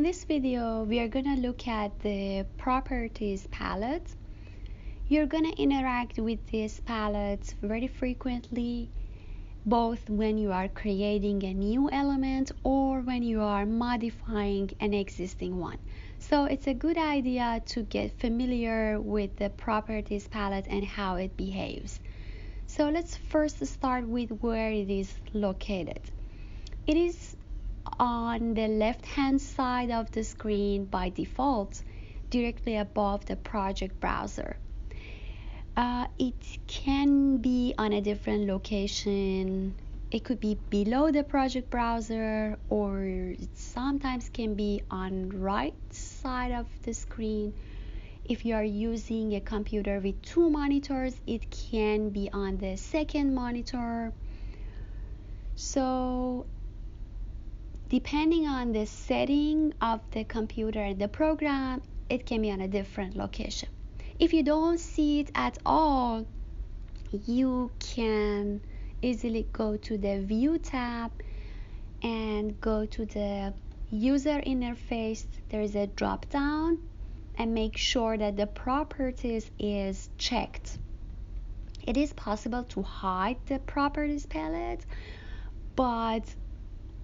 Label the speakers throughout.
Speaker 1: In this video, we are going to look at the properties palette. You're going to interact with this palette very frequently, both when you are creating a new element or when you are modifying an existing one. So it's a good idea to get familiar with the properties palette and how it behaves. So let's first start with where it is located. It is on the left hand side of the screen by default, directly above the project browser. It can be on a different location. It could be below the project browser, or it sometimes can be on right side of the screen. If you are using a computer with 2 monitors, it can be on the second monitor. So depending on the setting of the computer and the program, it can be on a different location. If you don't see it at all, you can easily go to the View tab and go to the user interface. There is a drop down and make sure that the properties is checked. It is possible to hide the properties palette, but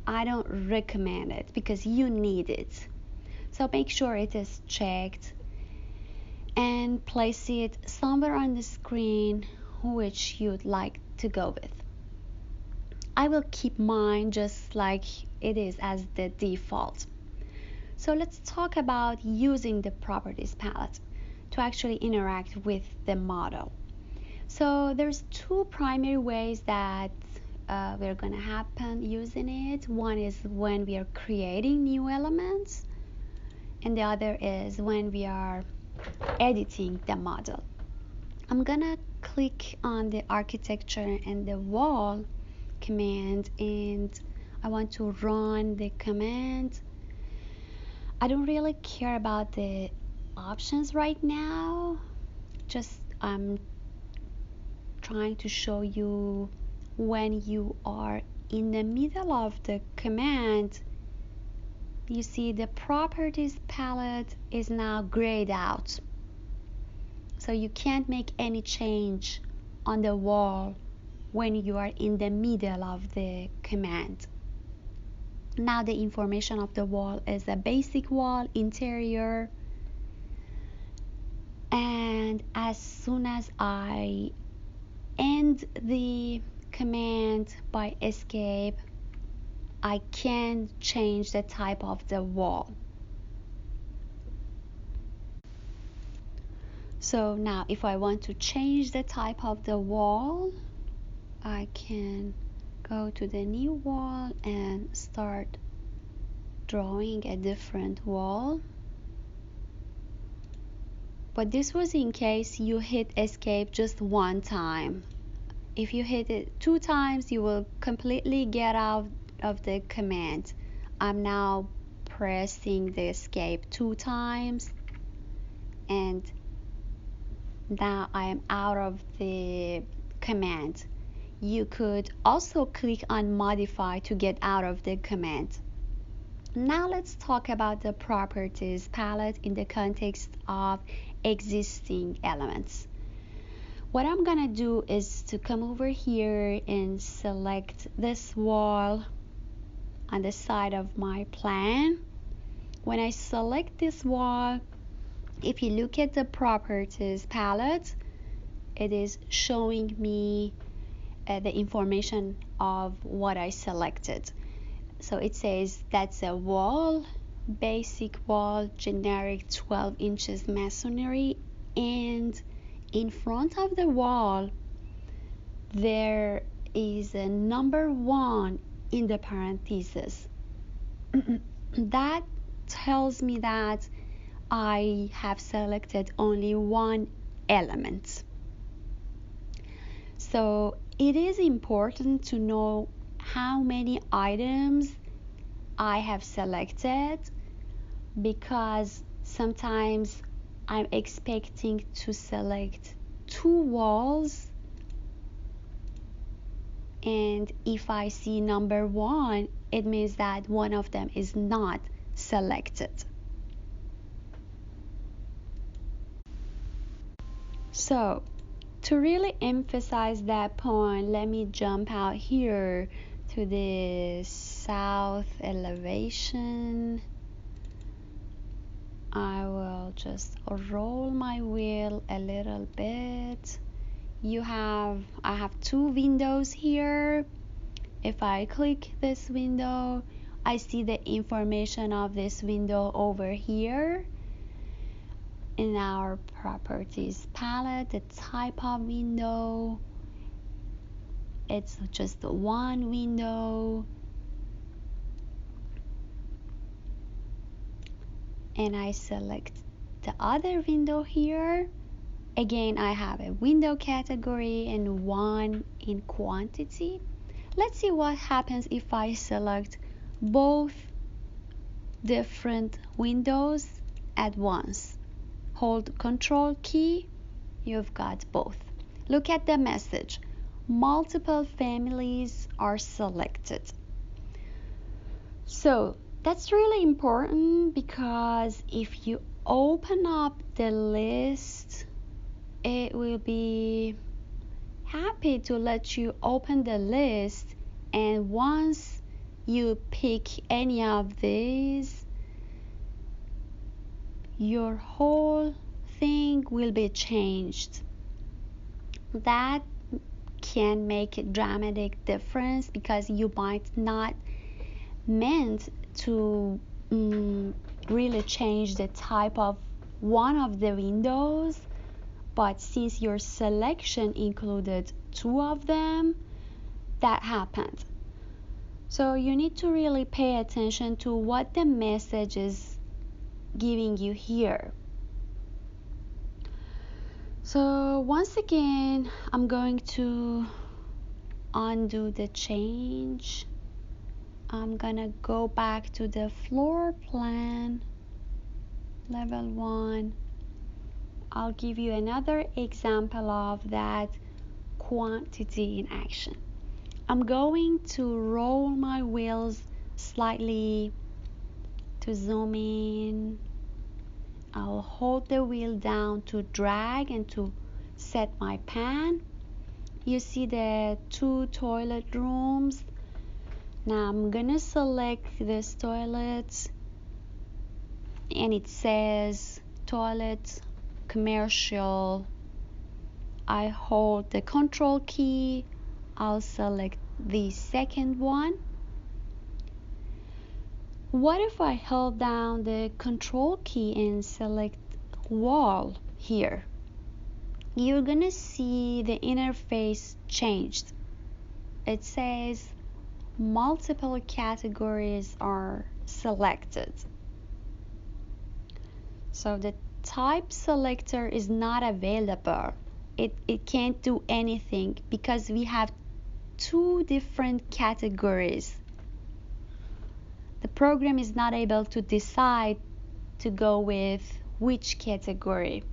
Speaker 1: I don't recommend it because you need it. So make sure it is checked and place it somewhere on the screen which you'd like to go with. I will keep mine just like it is as the default. So let's talk about using the properties palette to actually interact with the model. So there's 2 primary ways that we're going to happen using it. One is when we are creating new elements, and the other is when we are editing the model. I'm gonna click on the architecture and the wall command, and I want to run the command. I don't really care about the options right now, just I'm trying to show you when you are in the middle of the command. You see the properties palette is now grayed out, so you can't make any change on the wall when you are in the middle of the command. Now the information of the wall is a basic wall interior, and as soon as I end the command by escape, I can change the type of the wall. So now if I want to change the type of the wall, I can go to the new wall and start drawing a different wall. But this was in case you hit escape just one time. If you hit it 2 times, you will completely get out of the command. I'm now pressing the escape 2 times, and now I am out of the command. You could also click on modify to get out of the command. Now let's talk about the properties palette in the context of existing elements. What I'm gonna do is to come over here and select this wall on the side of my plan. When I select this wall, if you look at the properties palette, it is showing me the information of what I selected. So it says that's a wall, basic wall, generic 12 inches masonry, and in front of the wall there is a number 1 in the parentheses. That tells me that I have selected only 1 element. So it is important to know how many items I have selected, because sometimes I'm expecting to select 2 walls, and if I see number 1, it means that one of them is not selected. So to really emphasize that point, let me jump out here to the south elevation. I will just roll my wheel a little bit. I have two windows here. If I click this window, I see the information of this window over here. In our properties palette, the type of window, it's just one window. And I select the other window here. Again, I have a window category and one in quantity. Let's see what happens if I select both different windows at once. Hold Control key, you've got both. Look at the message. Multiple families are selected. So that's really important because if you open up the list, it will be happy to let you open the list, and once you pick any of these, your whole thing will be changed. That can make a dramatic difference because you might not meant to really change the type of one of the windows, but since your selection included two of them, that happened. So you need to really pay attention to what the message is giving you here. So once again, I'm going to undo the change. I'm gonna go back to the floor plan level 1. I'll give you another example of that quantity in action. I'm going to roll my wheels slightly to zoom in. I'll hold the wheel down to drag and to set my pan. You see the two toilet rooms. Now I'm gonna select this toilet and it says toilet commercial. I hold the Control key. I'll select the second one. What if I held down the Control key and select wall here? You're gonna see the interface changed. It says multiple categories are selected. So the type selector is not available. It can't do anything because we have two different categories. The program is not able to decide to go with which category.